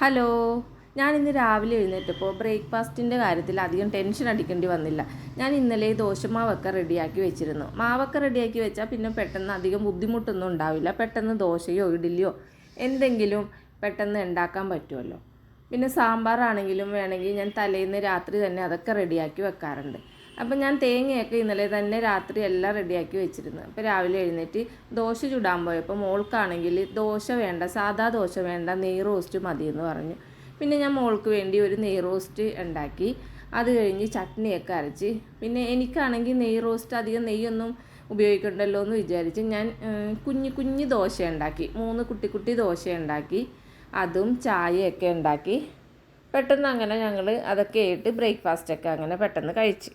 Hello, ഞാനിന്ന് രാവിലെ എഴുന്നേറ്റപ്പോൾ ബ്രേക്ക്ഫാസ്റ്റിൻ്റെ കാര്യത്തിൽ അധികം ടെൻഷൻ അടിക്കേണ്ടി വന്നില്ല. ഞാൻ ഇന്നലെ ദോശമാവൊക്കെ റെഡിയാക്കി വെച്ചിരുന്നു. മാവൊക്കെ റെഡിയാക്കി വെച്ചാൽ പിന്നെ പെട്ടെന്ന് അധികം ബുദ്ധിമുട്ടൊന്നും ഉണ്ടാവില്ല. പെട്ടെന്ന് ദോശയോ ഇഡ്ഡലിയോ എന്തെങ്കിലും പെട്ടെന്ന് ഉണ്ടാക്കാൻ പറ്റുമല്ലോ. പിന്നെ സാമ്പാറാണെങ്കിലും വേണമെങ്കിൽ ഞാൻ തലേന്ന് രാത്രി തന്നെ അതൊക്കെ റെഡിയാക്കി വെക്കാറുണ്ട്. അപ്പം ഞാൻ തേങ്ങയൊക്കെ ഇന്നലെ തന്നെ രാത്രി എല്ലാം റെഡിയാക്കി വെച്ചിരുന്നു. അപ്പോൾ രാവിലെ എഴുന്നേറ്റ് ദോശ ചുടാൻ പോയപ്പോൾ മോൾക്കാണെങ്കിൽ ദോശ വേണ്ട, സാദാ ദോശ വേണ്ട, നെയ് റോസ്റ്റ് മതിയെന്ന് പറഞ്ഞു. പിന്നെ ഞാൻ മോൾക്ക് വേണ്ടി ഒരു നെയ് റോസ്റ്റ് ഉണ്ടാക്കി. അത് കഴിഞ്ഞ് ചട്നിയൊക്കെ അരച്ച്, പിന്നെ എനിക്കാണെങ്കിൽ നെയ് റോസ്റ്റ് അധികം നെയ്യൊന്നും ഉപയോഗിക്കണ്ടല്ലോ എന്ന് വിചാരിച്ച് ഞാൻ കുഞ്ഞു കുഞ്ഞു ദോശ ഉണ്ടാക്കി, 3 കുട്ടി കുട്ടി ദോശ ഉണ്ടാക്കി. അതും ചായയൊക്കെ ഉണ്ടാക്കി. പെട്ടെന്ന് അങ്ങനെ ഞങ്ങൾ അതൊക്കെ ആയിട്ട് ബ്രേക്ക്ഫാസ്റ്റൊക്കെ അങ്ങനെ പെട്ടെന്ന് കഴിച്ച്.